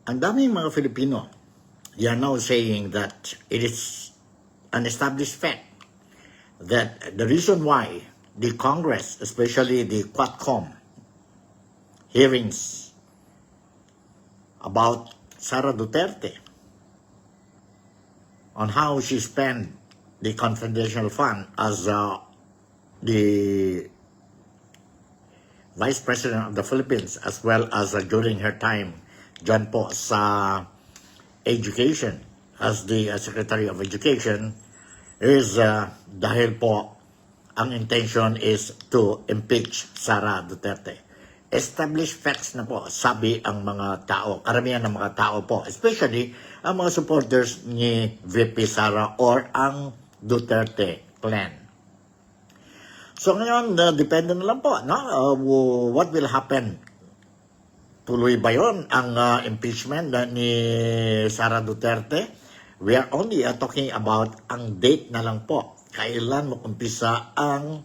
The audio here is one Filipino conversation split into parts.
Ang daming mga Filipino, they are now saying that it is an established fact that the reason why the Congress, especially the Quadcom hearings about Sara Duterte on how she spent the confidential fund as the Vice President of the Philippines, as well as during her time dyan po sa education as the Secretary of Education, is dahil po ang intention is to impeach Sara Duterte. Established facts na po, sabi ang mga tao, karamihan ng mga tao po, especially ang mga supporters ni VP Sara or ang Duterte clan. So ngayon, depende na lang po, no? What will happen? Tuloy ba yun ang impeachment ni Sara Duterte? We are only talking about ang date na lang po. Kailan mag-umpisa ang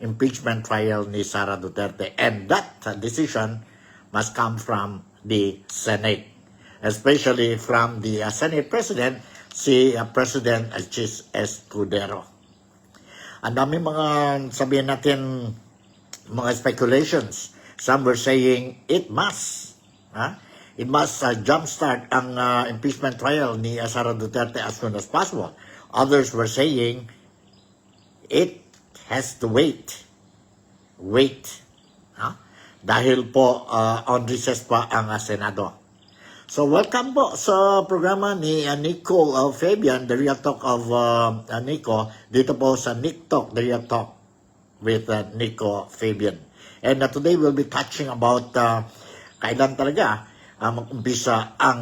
impeachment trial ni Sara Duterte? And that decision must come from the Senate. Especially from the Senate President, si President Chis Escudero. Ang dami mga sabihin natin, mga speculations. Some were saying it must jumpstart ang impeachment trial ni Sara Duterte as soon as possible. Others were saying it has to wait. Dahil po on recess pa ang Senado. So welcome po sa programa ni Nico Fabian, The Real Talk of Nico, dito po sa Nick Talk, The Real Talk with Nico Fabian. And today we'll be touching about kailan talaga mag-umpisa ang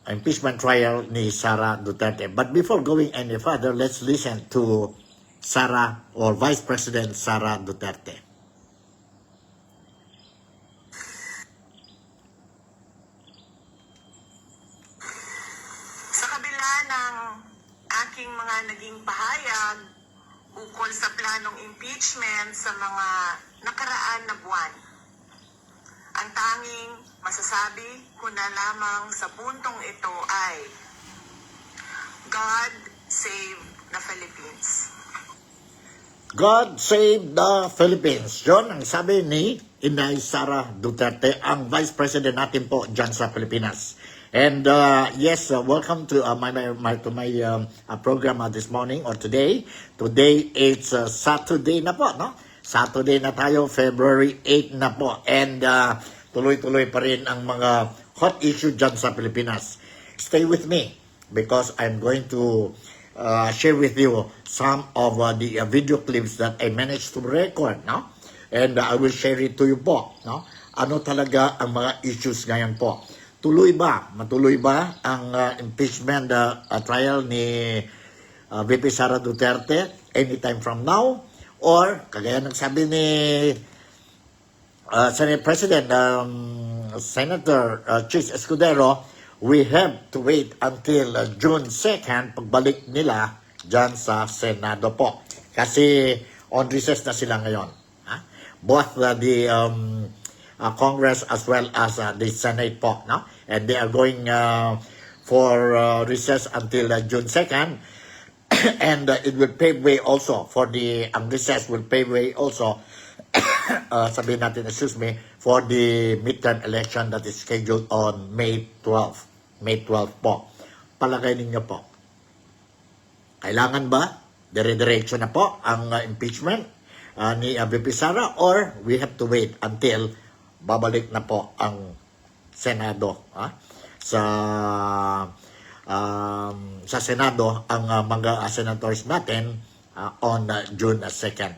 impeachment trial ni Sara Duterte. But before going any further, let's listen to Sara or Vice President Sara Duterte. Mga naging pahayag ukol sa planong impeachment sa mga nakaraan na buwan. Ang tanging masasabi ko na lamang sa puntong ito ay God save the Philippines. God save the Philippines. John, ang sabi ni Inday Sara Duterte, ang Vice President natin po dyan sa Pilipinas. And yes, welcome to my program this morning or today. Today it's Saturday na po, no? Saturday na tayo, February 8 na po. And tuloy-tuloy pa rin ang mga hot issue dyan sa Pilipinas. Stay with me because I'm going to share with you some of the video clips that I managed to record, no? And I will share it to you po, no? Ano talaga ang mga issues ngayon po? Matuloy ba ang impeachment trial ni VP Sara Duterte anytime from now? Or, kagaya ng sabi ni Senate President Senator Chis Escudero, we have to wait until June 2nd pagbalik nila dyan sa Senado po. Kasi on recess na sila ngayon. Both the Congress as well as the Senate po, no? And they are going for recess until June 2nd. And it will pave way also for ang recess will pave way also sabihin natin, for the midterm election that is scheduled on May 12. May 12 po. Palagay ninyo po, kailangan ba dire-diretso na po ang impeachment ni VP Sara, or we have to wait until babalik na po ang Senado sa Senado ang mga senators natin on June 2nd.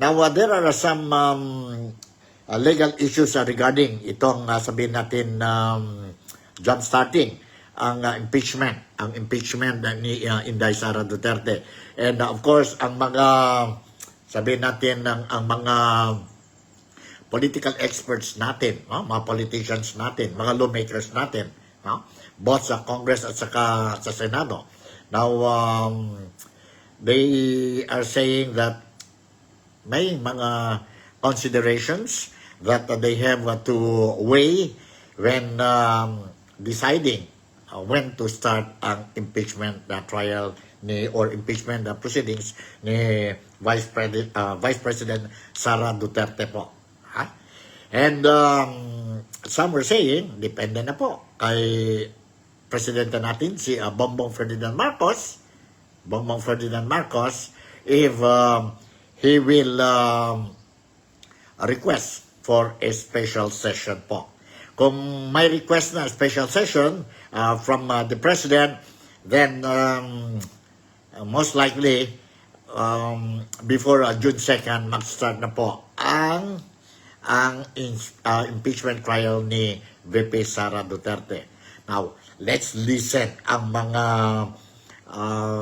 Now there are some legal issues regarding itong sabihin natin jump starting ang impeachment ni Inday Sara Duterte. And of course ang mga sabihin natin ang mga political experts natin, no? Mga politicians natin, mga lawmakers natin, no? Both sa Congress at saka sa Senado. Now, they are saying that may mga considerations that they have to weigh when deciding when to start ang impeachment trial or impeachment proceedings ni Vice President Sara Duterte po. Ha? And some were saying, depende na po kay Presidente natin, si Bongbong Ferdinand Marcos, if he will request for a special session po. Kung may request na special session from the President, then most likely before June 2nd, mag-start na po ang impeachment trial ni VP Sara Duterte. Now, let's listen ang mga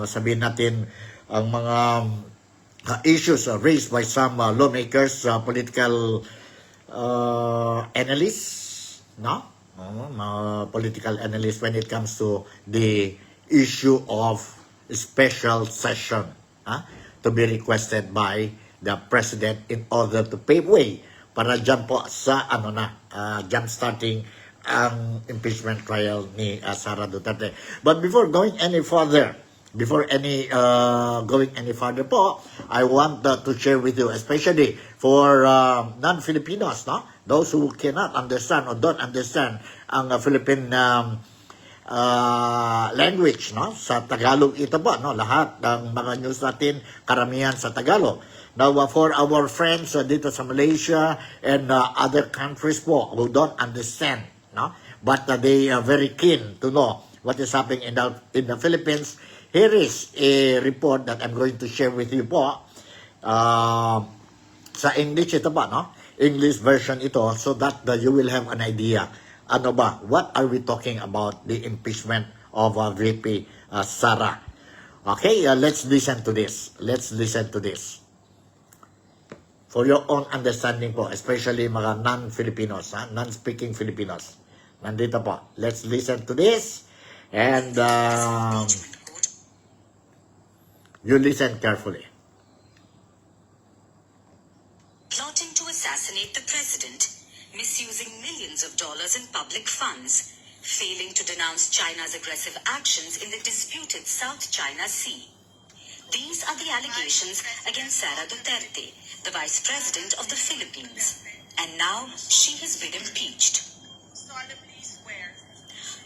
sabihin natin ang mga issues raised by some lawmakers, political analysts, no? Political analysts when it comes to the issue of special session to be requested by the President in order to pave way para dyan po sa jump starting ang impeachment trial ni Sara Duterte. But before going any further po, I want to share with you, especially for non-Filipinos, no? Those who cannot understand or don't understand ang Philippine language, no? Sa Tagalog ito po, no? Lahat ng mga news natin, karamihan sa Tagalog. Now, for our friends dito sa Malaysia and other countries po who don't understand, no? But they are very keen to know what is happening in the Philippines. Here is a report that I'm going to share with you po. Sa English ito ba, no? English version ito, so that you will have an idea. Ano ba? What are we talking about the impeachment of VP Sara? Okay, let's listen to this. For your own understanding po, especially mga non-Filipinos, non-speaking Filipinos. Nandito po. Let's listen to this. And you listen carefully. Plotting to assassinate the president, misusing millions of dollars in public funds, failing to denounce China's aggressive actions in the disputed South China Sea. These are the allegations against Sara Duterte, the Vice President of the Philippines. And now she has been impeached.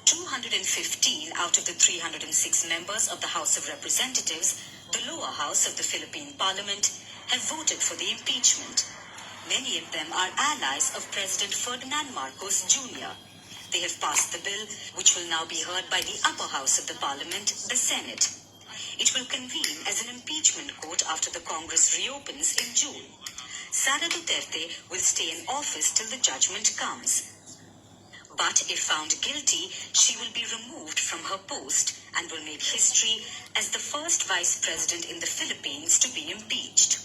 215 out of the 306 members of the House of Representatives, the lower house of the Philippine Parliament, have voted for the impeachment. Many of them are allies of President Ferdinand Marcos Jr. They have passed the bill, which will now be heard by the upper house of the Parliament, the Senate. It will convene as an impeachment court after the Congress reopens in June. Sara Duterte will stay in office till the judgment comes. But if found guilty, she will be removed from her post and will make history as the first vice president in the Philippines to be impeached.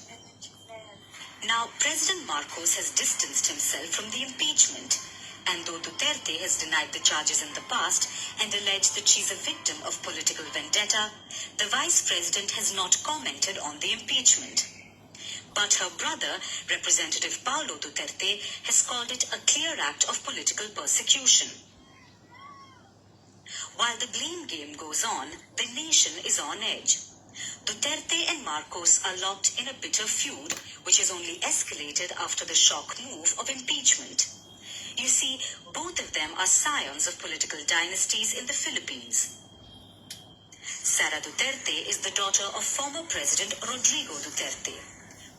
Now, President Marcos has distanced himself from the impeachment, and though Duterte has denied the charges in the past and alleged that she's a victim of political vendetta, the vice president has not commented on the impeachment. But her brother, Representative Paulo Duterte, has called it a clear act of political persecution. While the blame game goes on, the nation is on edge. Duterte and Marcos are locked in a bitter feud, which has only escalated after the shock move of impeachment. You see, both of them are scions of political dynasties in the Philippines. Sara Duterte is the daughter of former President Rodrigo Duterte.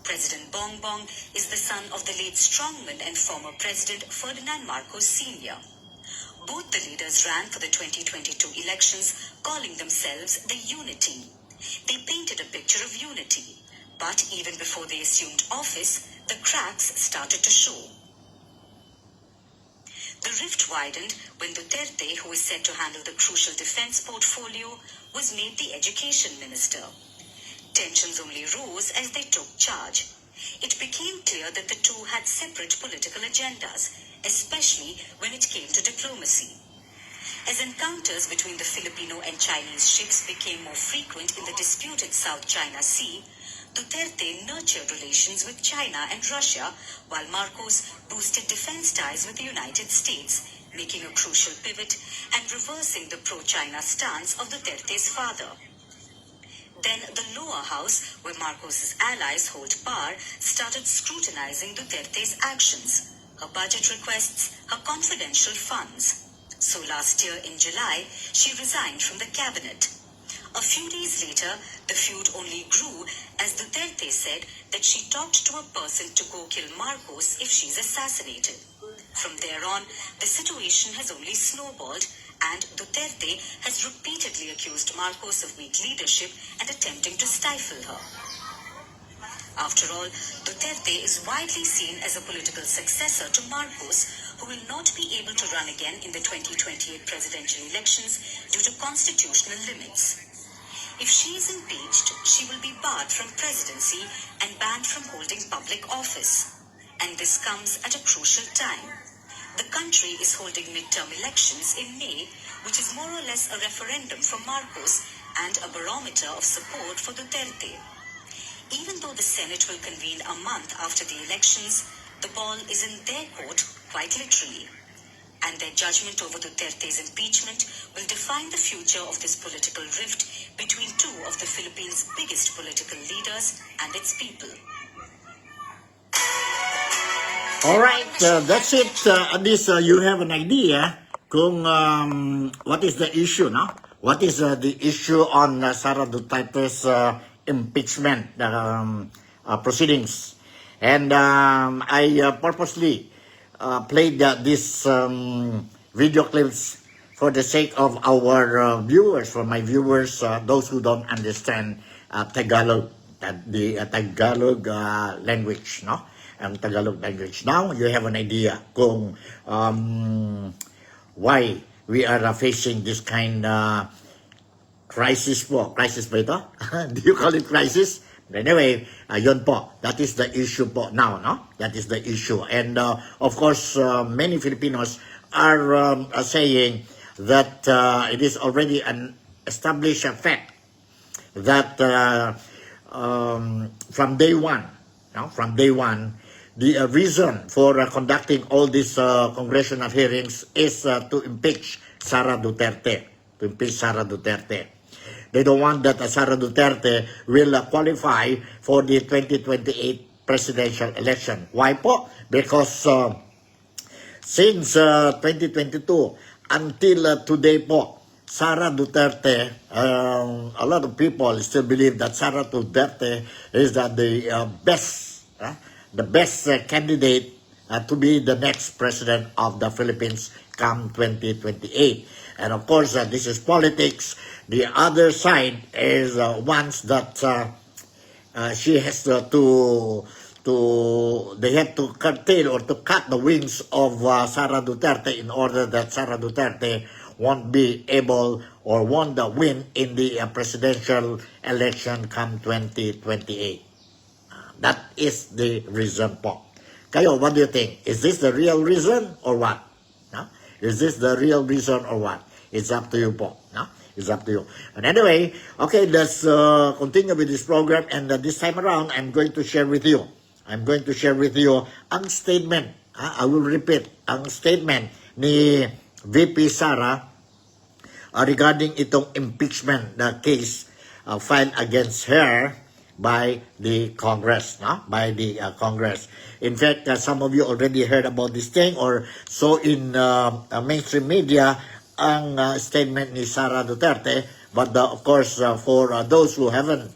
President Bongbong is the son of the late strongman and former President Ferdinand Marcos Sr. Both the leaders ran for the 2022 elections, calling themselves the Unity. They painted a picture of unity, but even before they assumed office, the cracks started to show. The rift widened when Duterte, who is said to handle the crucial defense portfolio, was made the education minister. Tensions only rose as they took charge. It became clear that the two had separate political agendas, especially when it came to diplomacy. As encounters between the Filipino and Chinese ships became more frequent in the disputed South China Sea, Duterte nurtured relations with China and Russia, while Marcos boosted defense ties with the United States, making a crucial pivot and reversing the pro-China stance of Duterte's father. Then the lower house, where Marcos's allies hold power, started scrutinizing Duterte's actions, her budget requests, her confidential funds. So last year in July, she resigned from the cabinet. A few days later, the feud only grew as Duterte said that she talked to a person to go kill Marcos if she's assassinated. From there on, the situation has only snowballed, and Duterte has repeatedly accused Marcos of weak leadership and attempting to stifle her. After all, Duterte is widely seen as a political successor to Marcos, who will not be able to run again in the 2028 presidential elections due to constitutional limits. If she is impeached, she will be barred from presidency and banned from holding public office. And this comes at a crucial time. The country is holding midterm elections in May, which is more or less a referendum for Marcos and a barometer of support for Duterte. Even though the Senate will convene a month after the elections, the ball is in their court, quite literally. And their judgment over Duterte's impeachment will define the future of this political rift between two of the Philippines' biggest political leaders and its people. Alright, that's it. At least you have an idea kung what is the issue, no? What is the issue on Sara Duterte's impeachment proceedings. And I purposely played this video clips for the sake of our viewers, for my viewers, those who don't understand Tagalog, the Tagalog language, no? Ang Tagalog language. Now, you have an idea kung why we are facing this kind crisis po. Crisis ba ito? Do you call it crisis? Anyway, yun po. That is the issue po now, no? That is the issue. And of course, many Filipinos are saying that it is already an established fact that from day one, no? From day one, the reason for conducting all these congressional hearings is to impeach Sara Duterte. To impeach Sara Duterte. They don't want that Sara Duterte will qualify for the 2028 presidential election. Why po? Because since 2022 until today po, Sara Duterte, a lot of people still believe that Sara Duterte is the best candidate to be the next president of the Philippines come 2028. And of course, this is politics. The other side is wants that she has they have to curtail or to cut the wings of Sara Duterte in order that Sara Duterte won't be able or won't win in the presidential election come 2028. That is the reason po. Kayo, what do you think? Is this the real reason or what? No? Is this the real reason or what? It's up to you po. No? It's up to you. And anyway, okay, let's continue with this program. And this time around, I'm going to share with you. I'm going to share with you ang statement. I will repeat. Ang statement ni VP Sara regarding itong impeachment case filed against her by the Congress, no? By the Congress. In fact, some of you already heard about this thing or saw in mainstream media ang statement ni Sara Duterte. But of course, for those who haven't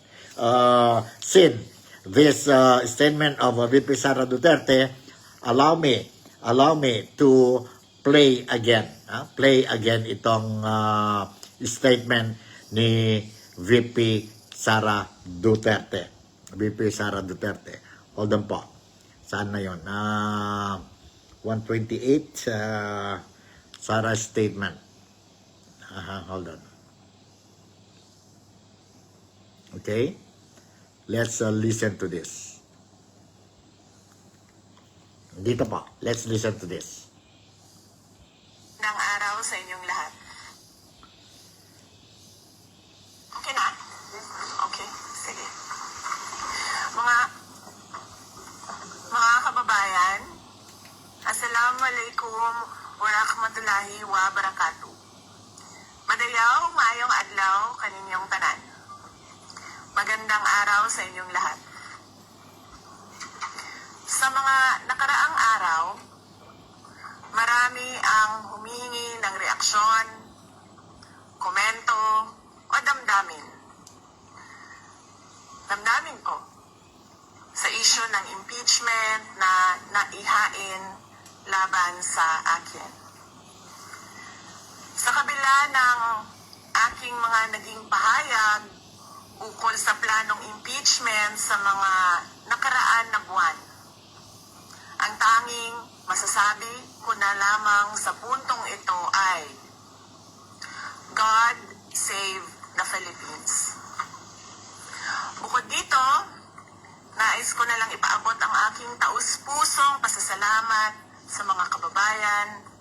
seen this statement of VP Sara Duterte, allow me to play again itong statement ni VP Sara Duterte. VP Sara Duterte. Hold on po. Saan na yun? 128 Sara statement. Hold on. Okay? Let's listen to this. Dito po. Let's listen to this. Ng araw sa inyong lahat. Okay na? Okay, sige. warahmatullahi wabarakatuh. Madayaw, maayong adlaw kaninyong tanan. Magandang araw sa inyong lahat. Sa mga nakaraang araw, marami ang humingi ng reaksyon, komento o damdamin. Damdamin ko sa issue ng impeachment na naihain laban sa akin. Sa kabila ng aking mga naging pahayag ukol sa planong impeachment sa mga nakaraan na buwan, ang tanging masasabi ko na lamang sa puntong ito ay God save the Philippines. Bukod dito, nais ko na lang ipaabot ang aking taus-pusong pasasalamat sa mga kababayan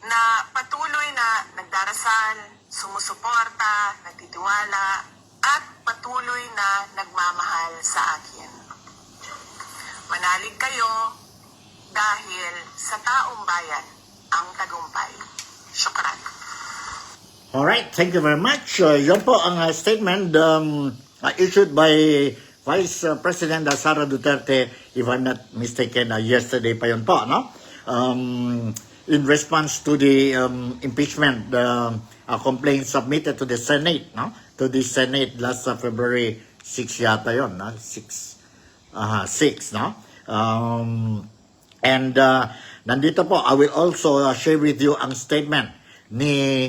na patuloy na nagdarasal, sumusuporta, nagtitiwala, at patuloy na nagmamahal sa akin. Manalig kayo dahil sa taong bayan ang tagumpay. Syukran. Alright, thank you very much. Yan po ang statement issued by Vice President Sara Duterte, if I'm not mistaken, yesterday pa yun po, no? In response to the impeachment complaint submitted to the Senate, no? To the Senate last February 6 yata yun, no? 6, no? Nandito po, I will also share with you ang statement ni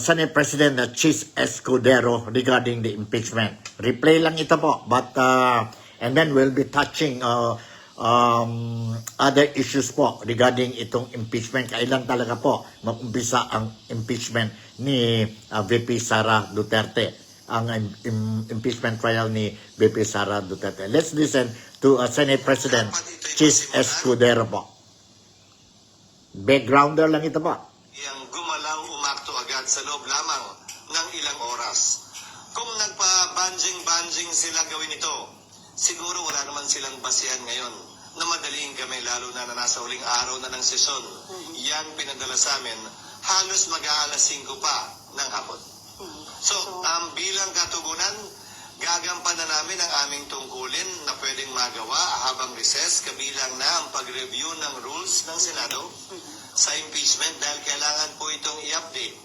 Senate President Chis Escudero regarding the impeachment. Replay lang ito po, but and then we'll be touching other issues po regarding itong impeachment. Kailan talaga po mag-umpisa ang impeachment ni VP Sara Duterte, ang impeachment trial ni VP Sara Duterte. Let's listen to Senate President Chis Escudero po. Backgrounder lang ito po. Yang gumalang umakto agad sa loob lamang ng ilang oras. Kung nagpa-banjing sila gawin ito, siguro wala naman silang basihan ngayon na madaling kami, lalo na nasa huling araw na ng sesyon. Yan pinadala sa amin, halos mag-aalas 5 pa ng hapon. So, bilang katugunan, gagampanan namin ang aming tungkulin na pwedeng magawa habang recess, kabilang na ang pag-review ng rules ng Senado sa impeachment dahil kailangan po itong i-update.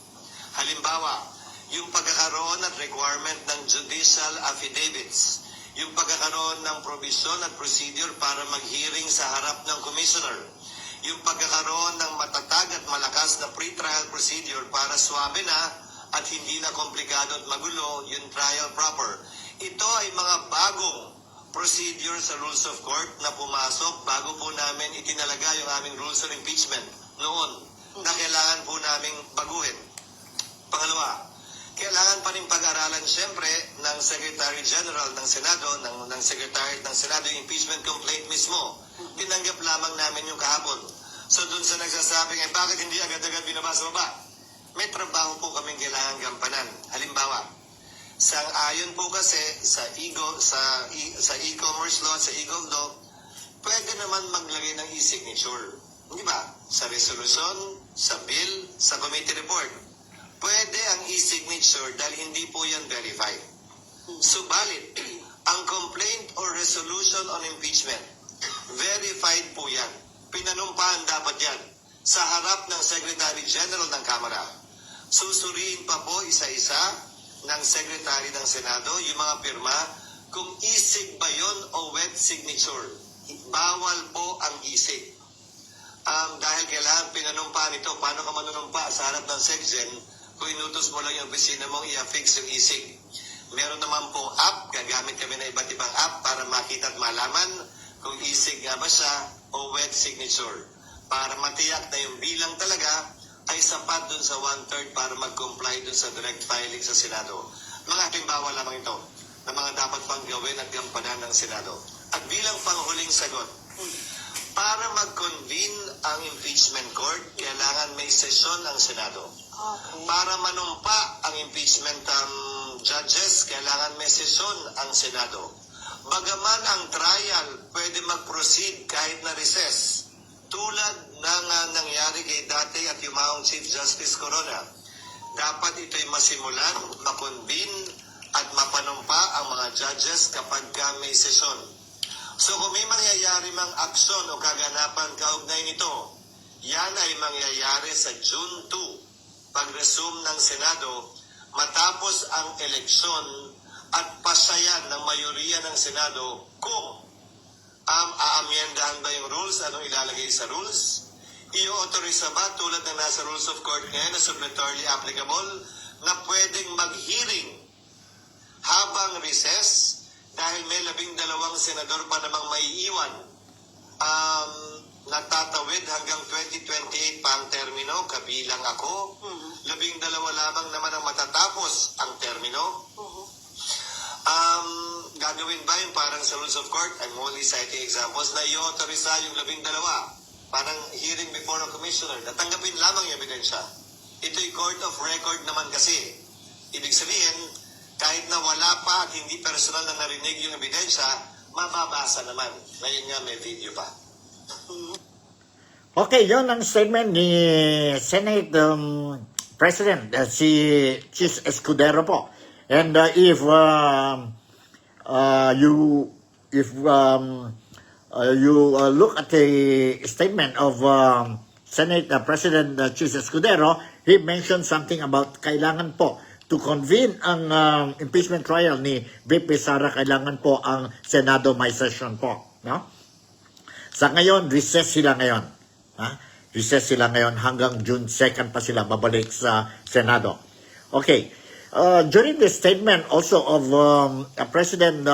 Halimbawa, yung pagkakaroon at requirement ng judicial affidavits, yung pagkakaroon ng provision at procedure para mag-hearing sa harap ng commissioner, yung pagkakaroon ng matatag at malakas na pre-trial procedure para swabe na at hindi na komplikado at magulo yung trial proper. Ito ay mga bagong procedure sa rules of court na pumasok bago po namin itinalaga yung aming rules of impeachment noon na kailangan po naming baguhin. Pangalawa, kailangan pa rin pag-aralan siyempre ng Secretary General ng Senado, ng Secretary ng Senado, yung impeachment complaint mismo. Tinanggap lamang namin yung kahapon. So dun sa nagsasabing, bakit hindi agad-agad binabasa ba? May trabaho po kaming kailangan gampanan. Halimbawa, sang-ayon po kasi sa e-commerce law, sa e-gov law, pwede naman maglagay ng e-signature. Di ba? Sa resolution, sa bill, sa committee report. Pwede ang e-signature dahil hindi po yan verified. Subalit, ang complaint or resolution on impeachment, verified po yan. Pinanumpahan dapat yan sa harap ng Secretary General ng Kamara. Susuriin pa po isa-isa ng Secretary ng Senado yung mga pirma kung e-sig ba yun o wet signature. Bawal po ang e-sig. Dahil kailangan pinanumpahan ito, paano ka manunumpa sa harap ng SecGen kung inutos mo lang yung opisina mong i-affix yung e-sig. Meron naman pong app, gagamit kami na iba't ibang app para makita at malaman kung e-sig nga ba siya o wet signature. Para matiyak na yung bilang talaga ay sapat dun sa 1/3 para mag-comply dun sa direct filing sa Senado. Mga halimbawa lamang ito na mga dapat pang gawin at gampanan ng Senado. At bilang panghuling sagot, para mag-convene ang impeachment court, kailangan may sesyon ang Senado. Okay. Para manumpa ang impeachment judges, kailangan may sesyon ang Senado. Bagaman ang trial pwede mag-proceed kahit na recess, tulad ng nangyari kay dati at yumaong Chief Justice Corona. Dapat ito'y masimulan, makonvene at mapanumpa ang mga judges kapag may sesyon. So kung may mangyayari mang aksyon o kaganapan kaugnay nito, yan ay mangyayari sa June 2, pag-resume ng Senado, matapos ang eleksyon at pasayan ng mayoriya ng Senado kung aamyendahan ba yung rules, anong ilalagay sa rules, i-authorize ba tulad ng nasa rules of court ngayon na suppletorily applicable na pwedeng mag-hearing habang recess dahil may 12 senador pa namang maiiwan. Natatawid hanggang 2028 pa ang termino, kabilang ako. 12 lamang naman ang matatapos ang termino. Gagawin ba yung parang sa rules of court? I'm only citing examples na i-authorize yung 12. Parang hearing before a commissioner. Natanggapin lamang yung ebidensya. Ito'y court of record naman kasi. Ibig sabihin, kahit na wala pa at hindi personal na narinig yung ebidensya, mababasa naman. Ngayon nga may video pa. Okay, yon ang statement ni Senate President si Chis Escudero po. And if you look at the statement of Senate President Chis Escudero, he mentioned something about kailangan po to convene ang impeachment trial ni VP Sara, kailangan po ang Senado may session po, no? Sa ngayon, recess sila ngayon. Recess sila ngayon hanggang June 2nd pa sila babalik sa Senado. Okay. During the statement also of President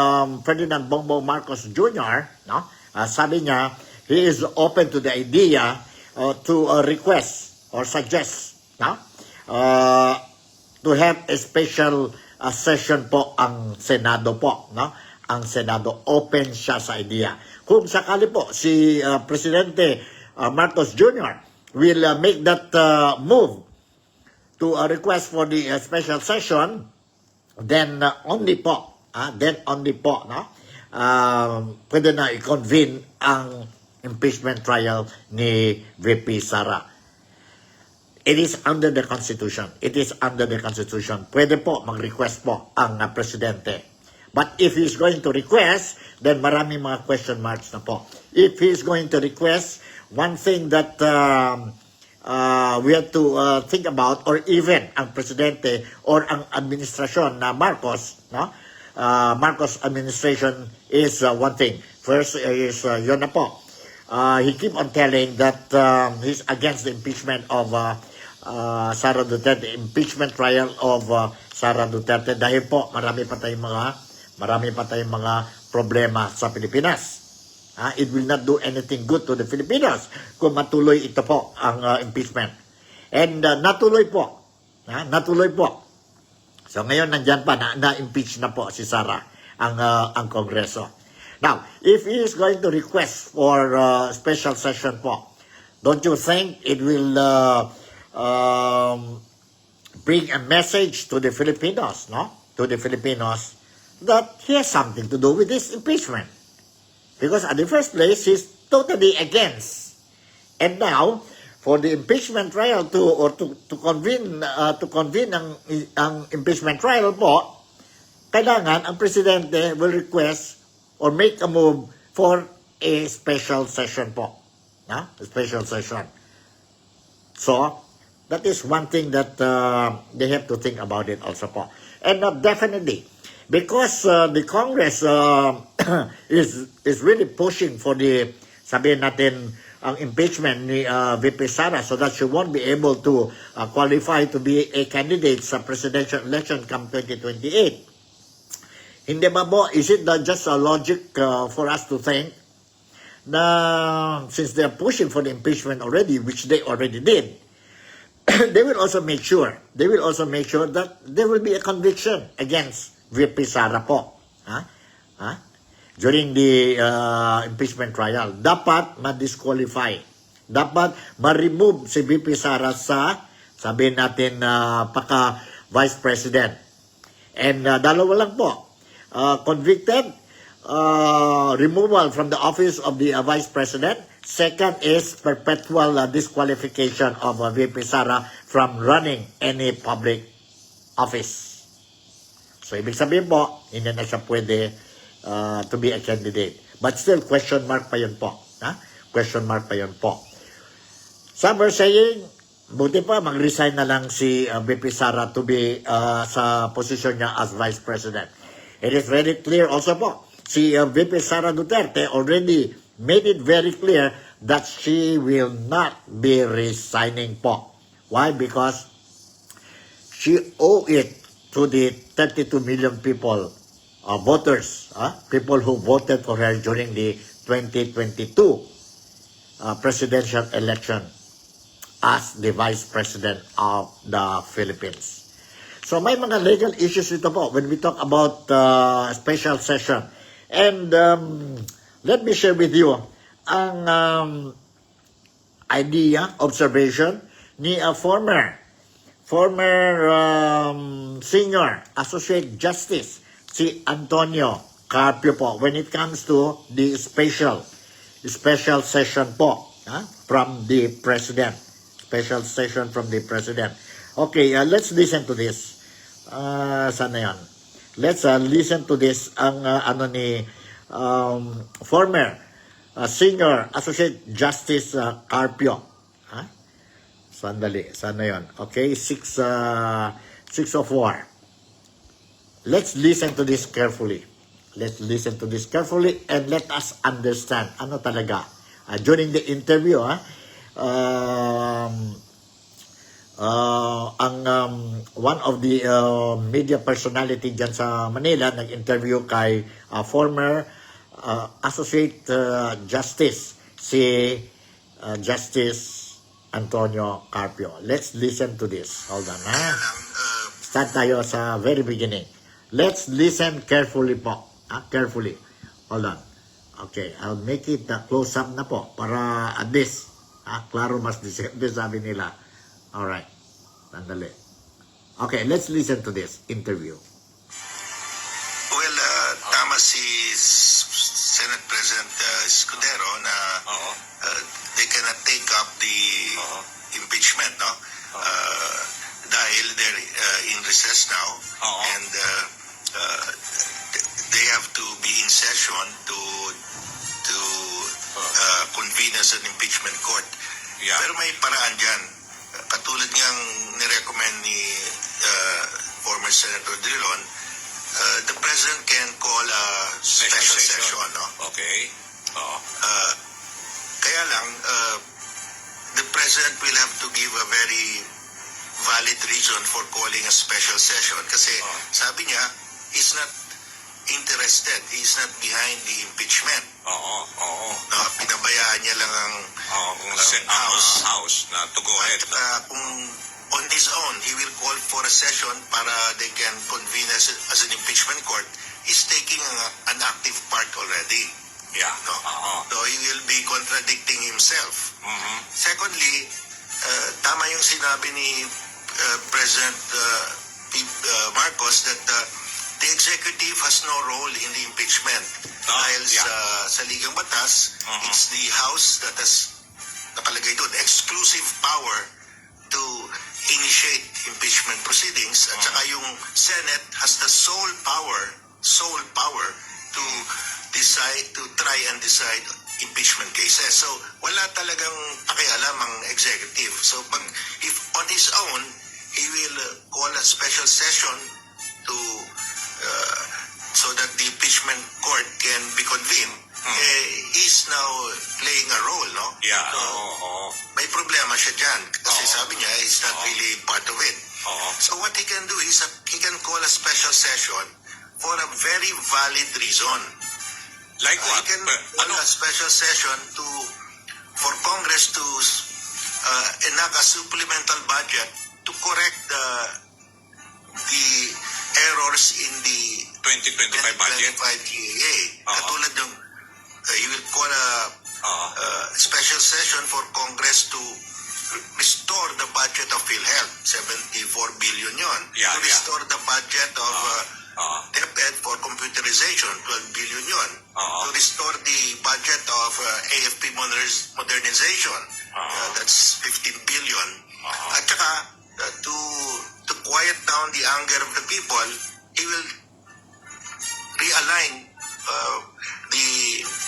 Ferdinand Bongbong Marcos Jr., no? Sabi niya, he is open to the idea to request or suggest, no? To have a special session po ang Senado po, no? Ang Senado open siya sa idea. Kung sakali po si Presidente Marcos Jr. will make that move to a request for the special session, then only po, no? Pwede na i-convene ang impeachment trial ni VP Sara. It is under the Constitution. It is under the Constitution. Pwede po mag-request po ang Presidente. But if he is going to request, then maraming mga question marks na po. If he is going to request, one thing that we have to think about, or even ang Presidente or ang administrasyon na Marcos, no? Marcos administration is one thing. First is yun na po. He keep on telling that he's against the impeachment of Sara Duterte, impeachment trial of Sara Duterte dahil po marami pa tayong mga problema sa Pilipinas. It will not do anything good to the Filipinos kung matuloy ito po ang impeachment. And natuloy po. Natuloy po. So ngayon nandyan pa, na-impeach na po si Sara ang Kongreso. Now, if he is going to request for special session po, don't you think it will bring a message to the Filipinos, no? To the Filipinos that he has something to do with this impeachment. Because at the first place, he's totally against. And now, for the impeachment trial to convene ang impeachment trial po, kailangan ang Presidente will request or make a move for a special session po. A special session. So, that is one thing that they have to think about it also po. And definitely, because the Congress is really pushing for the, sabihin natin, ang impeachment ni VP Sara so that she won't be able to qualify to be a candidate sa presidential election come 2028. Hindi ba po, is it just a logic for us to think na since they are pushing for the impeachment already, which they already did, they will also make sure that there will be a conviction against VP Sara po. During the impeachment trial. Dapat ma-disqualify. Dapat ma-remove si VP Sara sa, sabihin natin, paka-Vice President. And dalawa lang po. Convicted, removal from the office of the Vice President, Second is perpetual disqualification of VP Sara from running any public office. So, ibig sabihin po, hindi na siya pwede to be a candidate. But still, question mark pa yun po. Ha? Question mark pa yun po. Some are saying, buti pa, mag-resign na lang si VP Sara to be sa position niya as Vice President. It is very clear also po, si VP Sara Duterte already made it very clear that she will not be resigning po. Why? Because she owe it to the 32 million people, voters, people who voted for her during the 2022 presidential election as the Vice President of the Philippines. So may mga legal issues ito po when we talk about special session. And let me share with you ang idea, observation ni former senior associate justice si Antonio Carpio po when it comes to the special session po from the president. Special session from the president. Okay, let's listen to this. Sana yan? Let's listen to this ang former senior associate justice Carpio. Sandali, sana yon. Okay, 604. Let's listen to this carefully. Let's listen to this carefully and let us understand ano talaga. During the interview, one of the media personality dyan sa Manila nag-interview kay former associate justice si Justice Antonio Carpio. Let's listen to this. Hold on, Start tayo sa very beginning. Let's listen carefully po. Carefully. Hold on. Okay, I'll make it close up na po para at least klaro mas sabi nila. Alright. Sandali. Okay, let's listen to this interview. Well, tama si Senate President Escudero na they cannot take up the impeachment, no? Dahil they're in recess now, and they have to be in session to convene as an impeachment court. Yeah. Pero may paraan dyan. Katulad niyang nirecommend ni former Senator Drilon, the President can call a special session, no? Okay. Kaya lang, the President will have to give a very valid reason for calling a special session kasi sabi niya, he's not interested, he's not behind the impeachment. No, pinabayaan niya lang ang House na to go ahead. kung on his own, he will call for a session para they can convene as an impeachment court, is taking an active part already. Yeah. No? So he will be contradicting himself. Secondly, tama yung sinabi ni President Marcos that the executive has no role in the impeachment. Dahil sa Ligang Batas, it's the House that has nakalagay doon exclusive power to initiate impeachment proceedings at saka yung Senate has the sole power to decide, to try and decide impeachment cases. So wala talagang pakialam ang executive. So if on his own he will call a special session to so that the impeachment court can be convened, he's now playing a role, no? Yeah. So, may problema siya dyan kasi sabi niya he's not really part of it. So what he can do is he can call a special session for a very valid reason. Like what? He can call a special session for Congress to enact a supplemental budget to correct the errors in the 2025 budget. 2025 GAA. Katulad ng he will call a special session for Congress to restore the budget of PhilHealth, 74 billion yon. Yeah, to restore the budget of DepEd for computerization modernization, 12 billion yon. To restore the budget of AFP modernization, that's 15 billion. At saka, to quiet down the anger of the people, he will realign the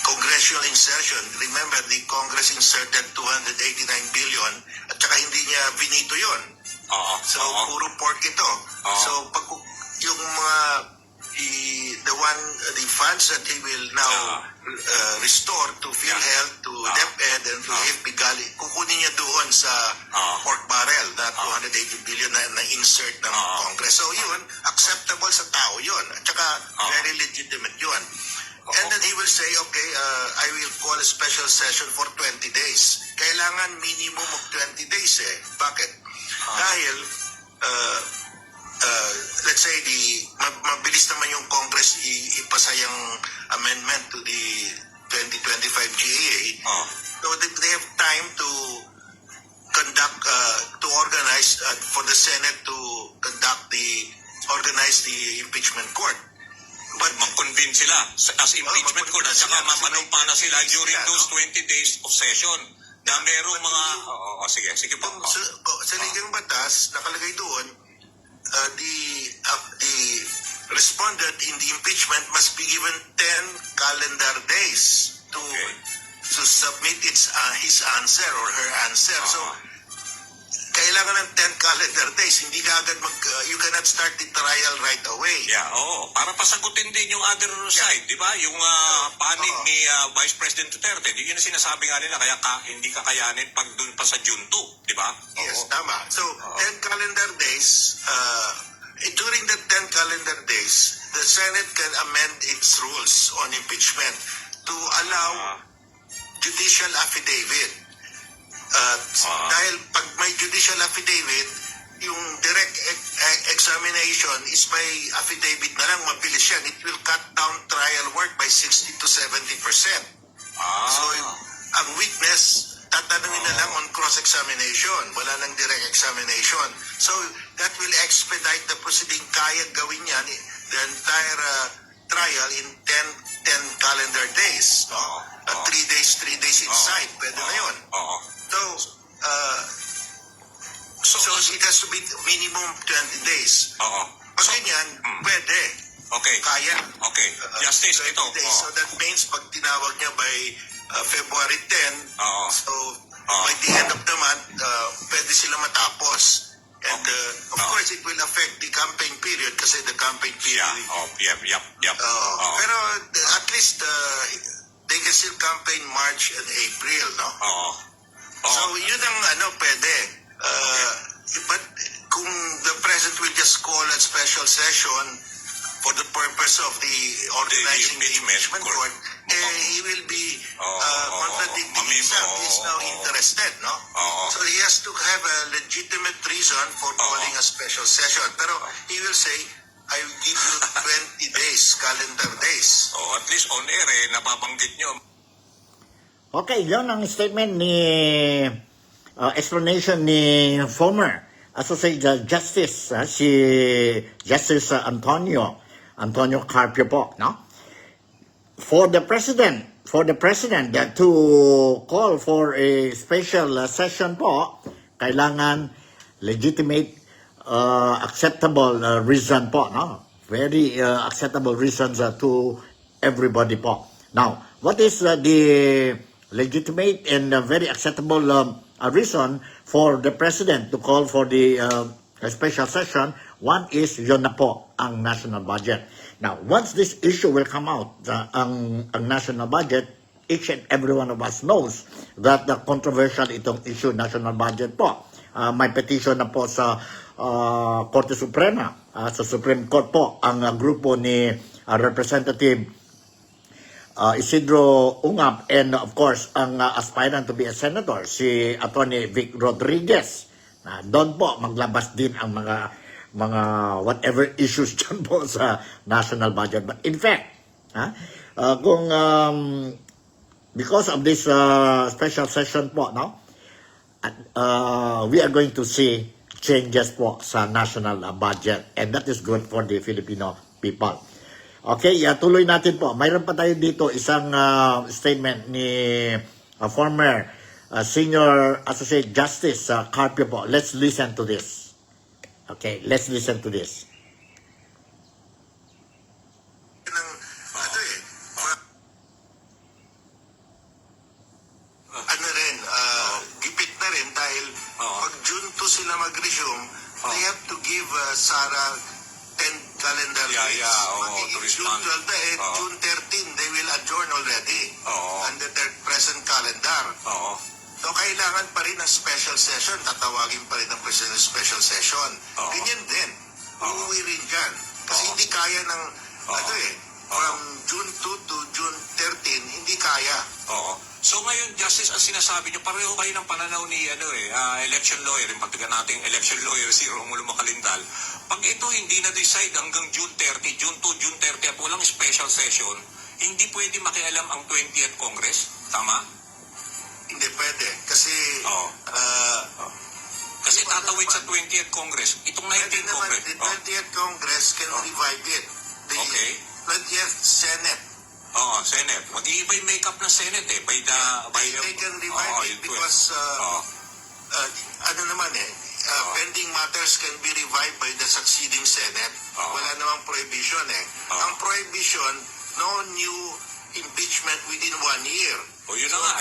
congressional insertion. Remember, the Congress inserted 289 billion at saka hindi niya binito yon. So, puro pork ito. So, pag yung mga the funds that he will now restore to PhilHealth, to DepEd, and to AFP, kukunin niya doon sa pork barrel na 280 billion na insert ng Congress. So, yun, acceptable sa tao yun. At saka, very legitimate yun. And then he will say, okay, I will call a special session for 20 days. Kailangan minimum of 20 days eh. Bakit? Dahil, let's say, mabilis naman yung Congress ipasa yung amendment to the 2025 GAA. So they have time to conduct, to organize, for the Senate to organize the impeachment court. But mag-convince sila as impeachment court at saka manumpa na sila during those 20 days of session na merong mga... Sige po. Sa ligang batas, nakalagay doon, the respondent in the impeachment must be given 10 calendar days to submit his answer or her answer. So, kailangan ng 10 calendar days. Hindi ka agad you cannot start the trial right away. Yeah, para pasagutin din yung other side, di ba? Yung panig ni Vice President Duterte. Yun ang sinasabi nga nila, kaya hindi kakayanin pag dun pa sa June 2, di ba? Yes, tama. So, 10 calendar days, during the 10 calendar days, the Senate can amend its rules on impeachment to allow judicial affidavit. Dahil pag may judicial affidavit, yung direct examination is by affidavit na lang, mabilis yan. It will cut down trial work by 60 to 70%. So, ang witness, tatanungin na lang on cross-examination. Wala nang direct examination. So, that will expedite the proceeding. Kaya gawin yan, the entire trial in 10 calendar days. 3 days each side. Pwede na yun. So it has to be minimum 20 days. Pag ganyan, pwede. Okay. Kaya. Okay. Justice, 20 ito. days. So that means pag tinawag niya by February 10, so by the end of the month, pwede sila matapos. And of course, it will affect the campaign period kasi the campaign period. Yep. Pero at least they can still campaign March and April, no? So yun ang pwede. But kung the President will just call a special session for the purpose of the organizing the impeachment court, he will be contradicting himself. He's now interested, no? So he has to have a legitimate reason for calling a special session. Pero he will say, I will give you 20 days, calendar days. At least on air, nababanggit nyo. Okay, yun ang statement ni explanation ni former Associate Justice si Justice Antonio Carpio po, no? For the president to call for a special session po, kailangan legitimate acceptable reason po, no? Very acceptable reasons to everybody po. Now, what is the legitimate and very acceptable reason for the president to call for the special session? One is yun na po ang national budget. Now, once this issue will come out, ang national budget, each and every one of us knows that the controversial itong issue, national budget po. May petition na po sa Korte Suprema, sa Supreme Court po, ang grupo ni Representative Isidro Ungab, and of course, ang aspirant to be a senator, si Atty. Vic Rodriguez. Doon po, maglabas din ang mga whatever issues dyan po sa national budget. But in fact, because of this special session po, no, we are going to see changes po sa national budget, and that is good for the Filipino people. Okay, tuloy natin po. Mayroon pa tayo dito isang statement ni former Senior Associate Justice Carpio po. Let's listen to this. Okay, let's listen to this. ng ano eh, ano rin, gipit na rin dahil pag June 2 sila mag-resume, they have to give Sarah 10 calendar days. Magiging to June respond. 12 na June 13, they will adjourn already under their present calendar. Oo. So, kailangan pa rin ng special session. Tatawagin pa rin ng president ng special session. Ganyan din. Uuwi rin dyan. Kasi hindi kaya ng, from June 2 to June 13, hindi kaya. Oo. So ngayon, Justice, ang sinasabi niyo, pareho kayo ng pananaw ni election lawyer, yung pagtaga nating election lawyer, si Romulo Macalindal. Pag ito hindi na-decide hanggang June 30, June 2, June 30 at walang special session, hindi pwede makialam ang 20th Congress? Tama? Hindi pwede. Kasi, Kasi tatawid sa 20th Congress. Itong pwede 19th naman, Congress. the 20th Congress can revive it. The Okay. 20th Senate, Oo, Senate. Mag-iiba yung makeup ng Senate by the... they can revive it because, ano naman pending matters can be revived by the succeeding Senate. Wala namang prohibition Ang prohibition, no new impeachment within 1 year. Yun na nga.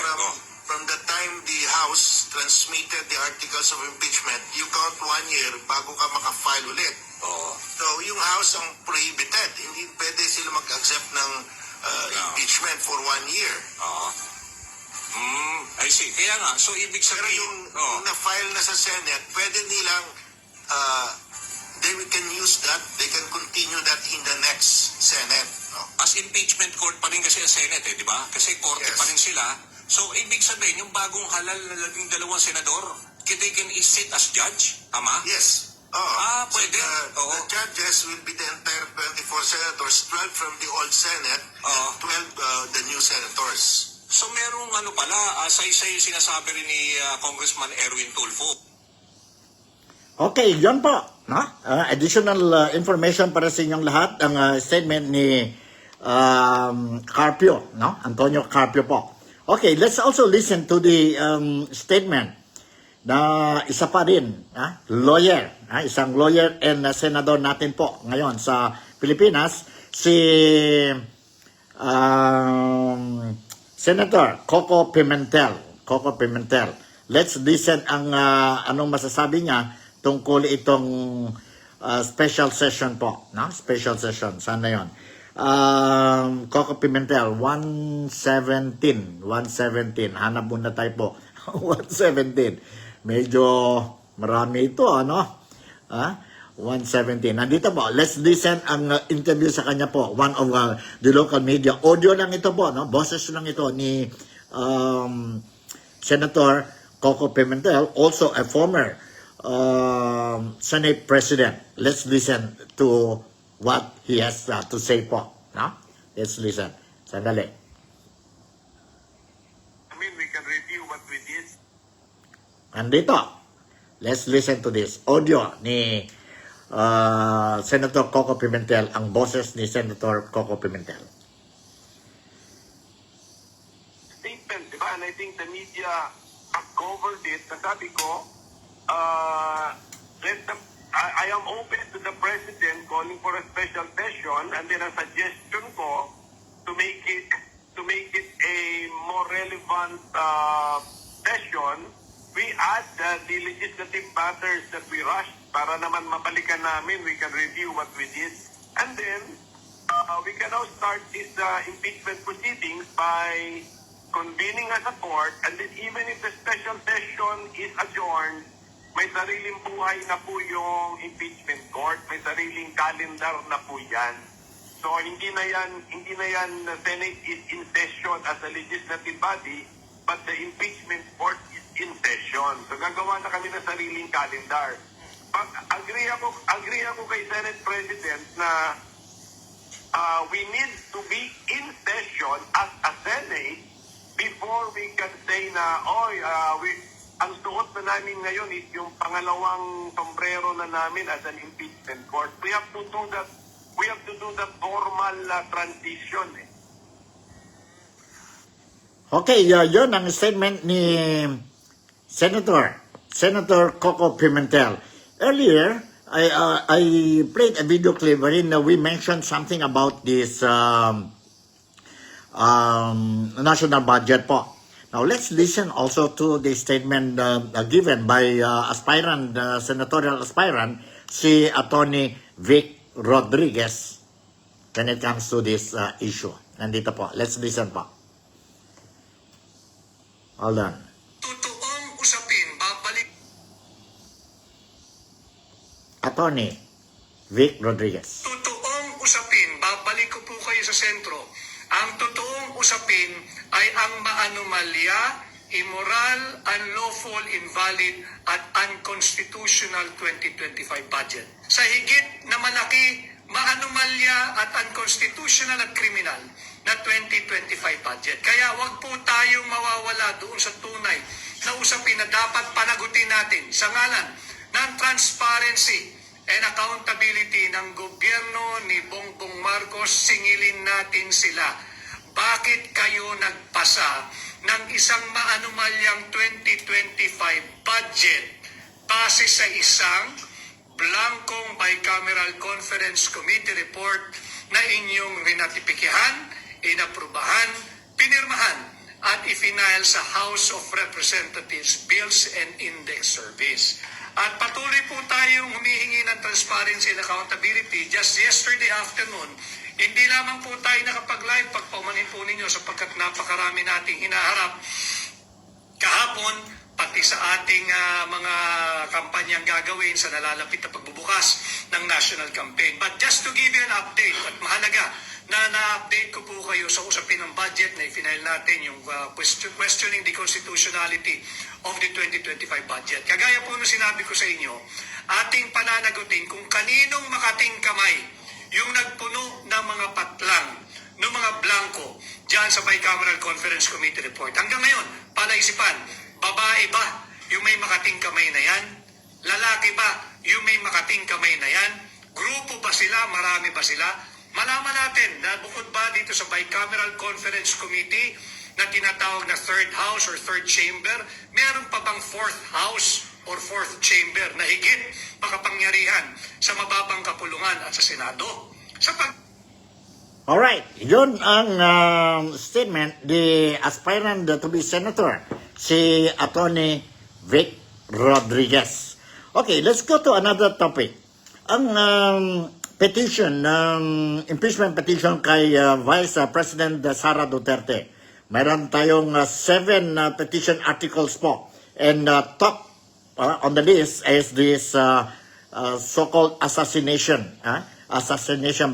From the time the House transmitted the articles of impeachment, you count 1 year bago ka makafile ulit. So, yung House ang prohibited. Hindi pwede sila mag-accept ng impeachment for 1 year. I see. Kaya nga, so ibig Pero sabihin... yung na-file na sa Senate, pwede nilang they can use that, they can continue that in the next Senate. As impeachment court pa rin kasi ang Senate, di ba? Kasi korte Yes. pa rin sila. So, ibig sabihin, yung bagong halal na labing dalawang senador, they can sit as judge? Tama? Yes. Pwede. So the judges will be the entire 24 senators, 12 from the old Senate, and 12 the new senators. So, merong pala, say sinasabi rin ni Congressman Erwin Tulfo. Okay, yun po. No? Additional information para sa inyong lahat. Ang statement ni Carpio, no? Antonio Carpio po. Okay, let's also listen to the statement na isa pa rin, lawyer, isang lawyer and senador natin po ngayon sa Pilipinas, si Senator Coco Pimentel. Coco Pimentel. Let's listen ang anong masasabi niya tungkol itong special session po. No? Special session. Sana yun. Coco Pimentel, 117. Hanap muna tayo po. 117. Medyo marami ito, 117. Nandito po. Let's listen ang interview sa kanya po. One of the local media. Audio lang ito po, no? Boses lang ito ni Senator Coco Pimentel, also a former Senate President. Let's listen to what he has to say po. No? Let's listen. Sandali. We can review what we did. Nandito. Let's listen to this. Audio ni Senator Coco Pimentel, ang boses ni Senator Coco Pimentel. Statement, di ba? And I think the media covered it. Nasabi ko, I am open to the President calling for a special session, and then a suggestion ko to make it a more relevant session. We add the legislative matters that we rushed para naman mabalikan namin, we can review what we did. And then, we can now start this impeachment proceedings by convening as a court, and then even if the special session is adjourned, may sariling buhay na po yung impeachment court, may sariling calendar na po yan. So hindi na yan Senate is in session as a legislative body, but the impeachment court is in session. So gagawa na kami ng sariling calendar. Agree ako kay Senate President na we need to be in session as a Senate before we can say na ang suot na namin ngayon is yung pangalawang sombrero na namin as an impeachment court. We have to do that we have to do the formal transition. Okay, yun ang statement ni Senator Coco Pimentel. Earlier, I played a video clip wherein we mentioned something about this national budget po. Now, let's listen also to the statement given by senatorial aspirant, si Attorney Vic Rodriguez, when it comes to this issue. Nandito po. Let's listen po. Hold on. Totoong usapin, babalik Attorney Vic Rodriguez. Totoong usapin, babalik ko po kayo sa sentro. Ang totoong usapin ay ang maanomalya, immoral, unlawful, invalid, at unconstitutional 2025 budget. Sa higit na malaki, maanomalya at unconstitutional at criminal na 2025 budget. Kaya wag po tayong mawawala doon sa tunay na usapin na dapat panagutin natin sa ngalan ng transparency and accountability ng gobyerno ni Bongbong Marcos. Singilin natin sila. Bakit kayo nagpasa ng isang maanumalyang 2025 budget base sa isang blankong bicameral conference committee report na inyong rinatipikihan, inaprubahan, pinirmahan at ifinail sa House of Representatives Bills and Index Service. At patuloy po tayong humihingi ng transparency and accountability. Just yesterday afternoon, hindi lamang po tayo nakapag-live, pagpaumanin po ninyo sapagkat napakarami nating hinaharap kahapon, pati sa ating mga kampanyang gagawin sa nalalapit na pagbubukas ng national campaign. But just to give you an update, at mahalaga na na-update ko po kayo sa usapin ng budget na i-final natin yung questioning the constitutionality of the 2025 budget. Kagaya po nung sinabi ko sa inyo, ating pananagutin kung kaninong makating kamay yung nagpuno ng mga patlang, ng mga blanco dyan sa Bicameral Conference Committee report. Hanggang ngayon, palaisipan, babae ba yung may makating kamay na yan? Lalaki ba yung may makating kamay na yan? Grupo ba sila? Marami ba sila? Malaman natin na bukod ba dito sa Bicameral Conference Committee na tinatawag na third house or third chamber, meron pa bang fourth house or fourth chamber na higit makapangyarihan sa mababang kapulungan at sa Senado? Alright, yun ang statement the aspirant to be senator, si Attorney Vic Rodriguez. Okay, let's go to another topic. Ang petition, impeachment petition kay Vice President Sara Duterte. Mayroon tayong 7 petition articles po. And top on the list is this so-called assassination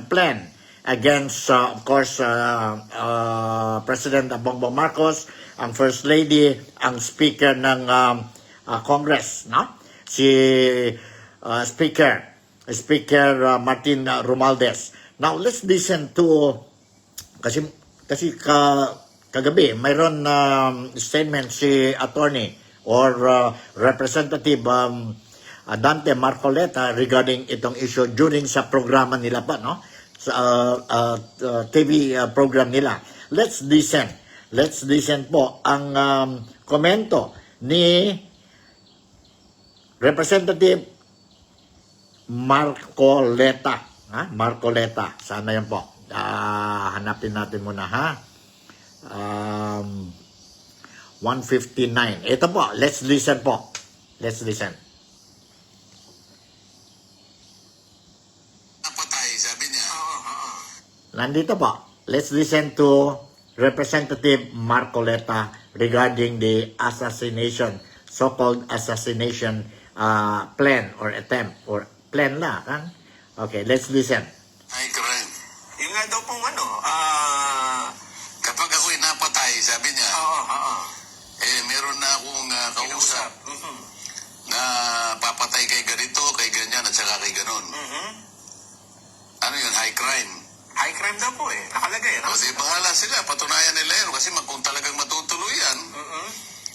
plan against, of course, President Bongbong Marcos, ang First Lady, ang Speaker ng Congress, no? Si Speaker Martin Romualdez. Now, let's listen to, kasi kagabi, mayroon statement si attorney or Representative Dante Marcoleta regarding itong issue during sa programa nila pa, no? Sa TV program nila. Let's listen po ang komento ni Representative Marcoleta. Marcoleta. Sana yan po. Hanapin natin muna, ha? 159. Ito po. Let's listen po. Let's listen. Napatay, sabi niya. Nandito po. Let's listen to Representative Marcoleta regarding the assassination, so-called assassination plan or attempt or plan na, kan? Okay, let's listen. Ay, crime. Yung nga daw pong kapag ako'y napatay, sabi niya, meron na akong kausap na papatay kay ganito, kay ganyan, at saka kay ganon. Ano yun, high crime? High crime daw po nakalagay. O di bahala sila, patunayan nila yun, kasi kung talagang matutuloy yan,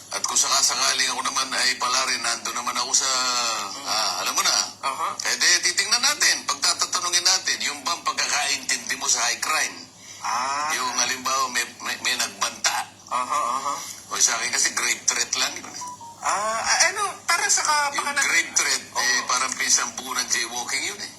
at kung sakasakaling ako naman ay pala rin, nandun naman ako sa, alam mo na, eh di titingnan natin, pagtatanungin natin, yung bang sa akin kasi grave threat lang yun. Parang sa Yung grave threat, parang pinsang buo ng jaywalking yun eh.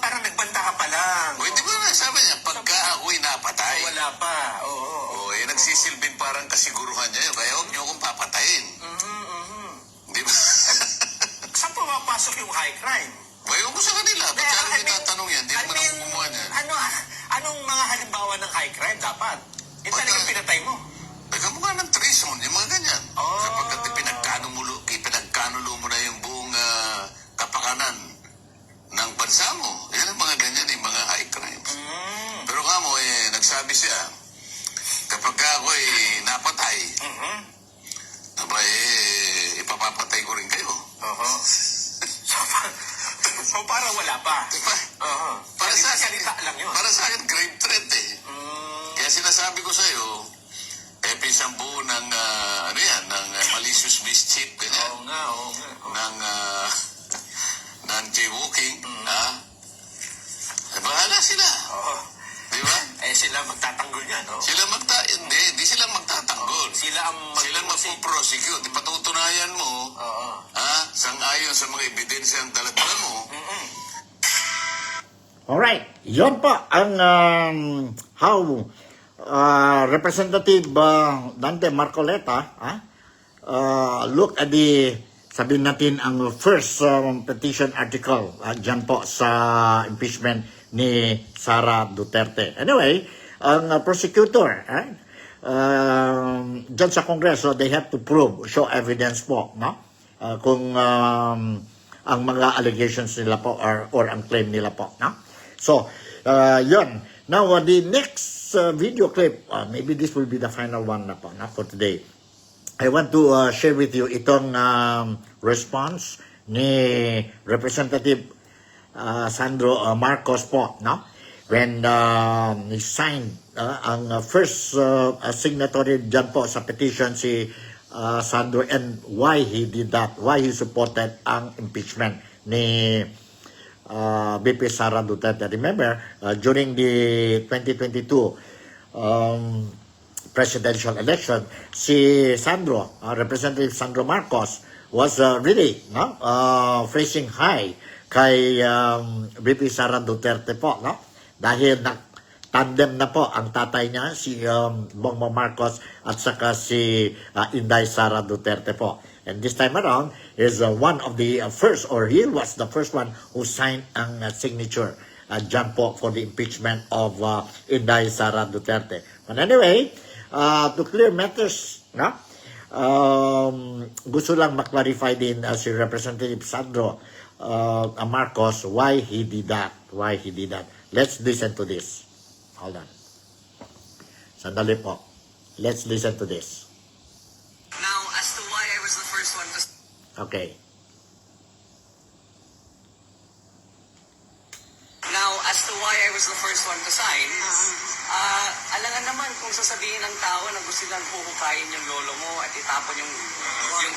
parang nagbanta ka pa lang. O, hindi mo na sabi niya, pagka ako'y napatay. Wala pa, oo. Nagsisilbing parang kasiguruhan niya yun. Kaya huwag niyo akong papatayin. Di ba? Saan pumapasok yung high crime? Bayo ko sa kanila. Ba't siya rin tatanong yan? Di naman ako kumuha niyan. Anong mga halimbawa ng high crime dapat? Yung talagang pinatay mo. Nagkamukha ng treason, yung mga ganyan. Sapagkat pinagkanulo mo na yung buong kapakanan ng bansa mo. Yan ang mga ganyan, yung mga high crimes. Pero kamo, nagsabi siya, kapag ako'y napatay, ipapapatay ko rin kayo. So parang wala pa. Diba? Para sa akin, salita lang yun. para sa akin, grave threat eh. Kaya sinasabi ko sa'yo, pinsang buo ng, ng malicious mischief, ganyan. Oo nga. Ng jaywalking, bahala sila. Di ba? Sila magtatanggol niya, no? Hindi sila magtatanggol. Sila ang Sila magpo-prosecute. Ipatutunayan mo, sang-ayon sa mga ebidensya ang daladala mo. Alright, yon po ang how Representative Dante Marcoleta look at the, sabihin natin, ang first petition article dyan po sa impeachment ni Sara Duterte. Anyway, ang prosecutor, dyan sa Kongreso, they have to show evidence po, no? Kung ang mga allegations nila po or ang claim nila po, no? So, yun. Now, the next video clip, maybe this will be the final one na po, na for today. I want to share with you itong response ni Representative Sandro Marcos po, no? When he signed ang first signatory dyan po sa petition si Sandro, and why he did that, why he supported ang impeachment ni BP Sara Duterte. Remember, during the 2022 presidential election, si Sandro, Representative Sandro Marcos, was really facing high kay BP Sara Duterte po, no? Dahil tandem na po ang tatay niya, si Bongbong Marcos at saka si Inday Sara Duterte po. And this time around is one of the first, or he was the first one who signed ang signature dyan po for the impeachment of Inday Sara Duterte. But anyway, to clear matters, no? Gusto lang maklarify din si Representative Sandro Marcos why he did that. Let's listen to this. Hold on. Sandali po. Let's listen to this. Now, as to why I was the first one to... Okay. Now, as to why I was the first one to sign, alangan naman kung sasabihin ng tao na gusto lang huhukayin yung lolo mo at itapon yung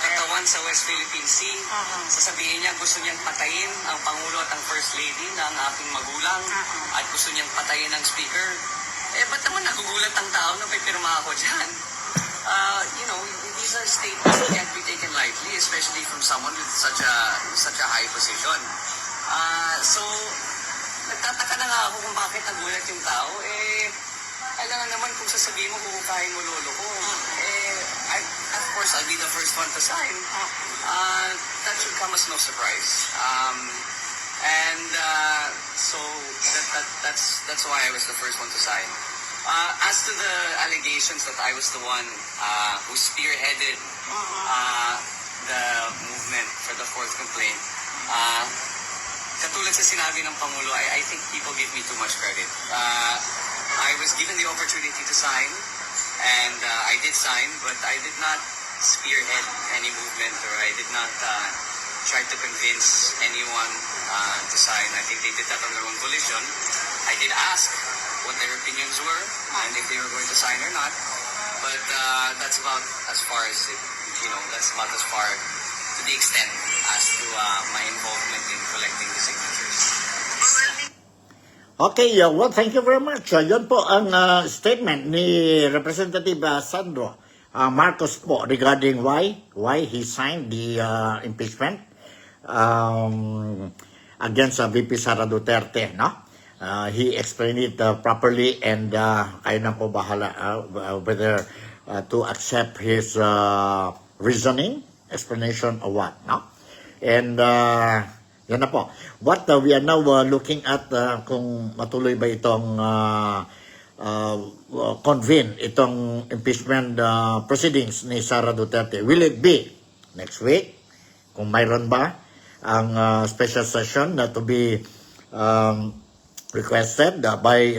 katawan sa West Philippine Sea. Sasabihin niya gusto niyang patayin ang Pangulo at ang First Lady ng aking magulang at gusto niyang patayin ang Speaker. Ba't naman nagugulat ang tao na may pirma ako dyan? These are statements that can't be taken lightly, especially from someone with such a high position. So, nagtataka na nga ako kung bakit nagulat yung tao. Kailangan naman kung sasabihin mo, huhukayin mo lolo ko. Of course, I'll be the first one to sign. That should come as no surprise. So that's why I was the first one to sign. As to the allegations that I was the one who spearheaded the movement for the fourth complaint, katulad sa sinabi ng Pangulo, I think people give me too much credit. I was given the opportunity to sign, and I did sign, but I did not spearhead any movement, or I did not try to convince anyone to sign. I think they did that on their own volition. I did ask what their opinions were, and if they were going to sign or not, but that's about as far as to the extent as to my involvement in collecting the signatures. Okay, well, thank you very much. Yun po ang statement ni Representative Sandro Marcos po regarding why he signed the impeachment against VP Sara Duterte, no? He explained it properly, and kayo na po bahala whether to accept his reasoning, explanation, or what, no? And yan na po. What we are now looking at, kung matuloy ba itong convene, itong impeachment proceedings ni Sara Duterte. Will it be next week? Kung mayroon ba ang special session na to be requested by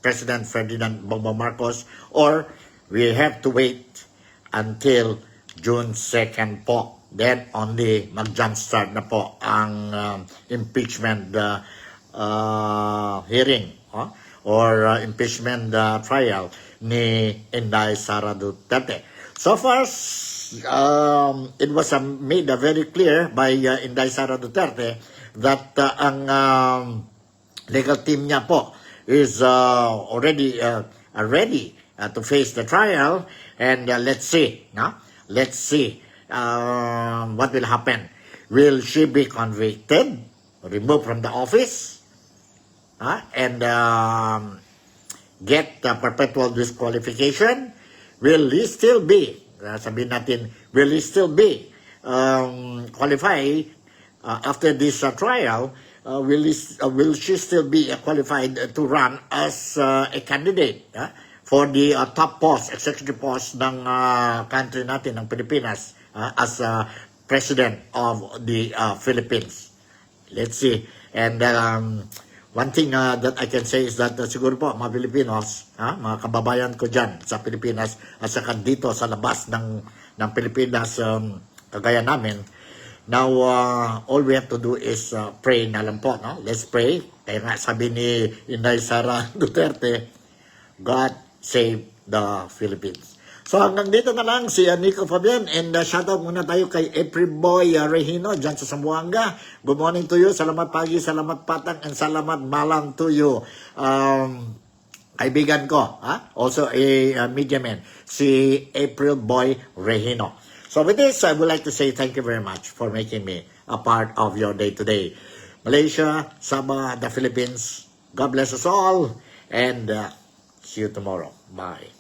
President Ferdinand Bongbong Marcos, or we have to wait until June 2nd po. Then only mag-jumpstart na po ang impeachment hearing or impeachment trial ni Inday Sara Duterte. So far, it was made very clear by Inday Sara Duterte that ang legal team niya po is already ready to face the trial, and let's see, no? Let's see what will happen. Will she be convicted, removed from the office, and get perpetual disqualification? Will he still be, sabihin natin, will he still be qualified after this trial? Will she still be qualified to run as a candidate for the top post, executive post ng country natin, ng Pilipinas, as President of the Philippines? Let's see. And one thing that I can say is that siguro po, mga Pilipinos, mga kababayan ko dyan sa Pilipinas, at saka dito sa labas ng Pilipinas, kagaya namin, now, all we have to do is pray na lang po, no? Let's pray. Kaya nga sabi ni Inday Sara Duterte, God save the Philippines. So hanggang dito na lang si Nico Fabian, and shoutout muna tayo kay April Boy Regino dyan sa Zamboanga. Good morning to you. Salamat pagi, salamat patang, and salamat malang to you. Kaibigan ko, also a media man, si April Boy Regino. So with this, I would like to say thank you very much for making me a part of your day today. Malaysia, Sabah, the Philippines, God bless us all, and see you tomorrow. Bye.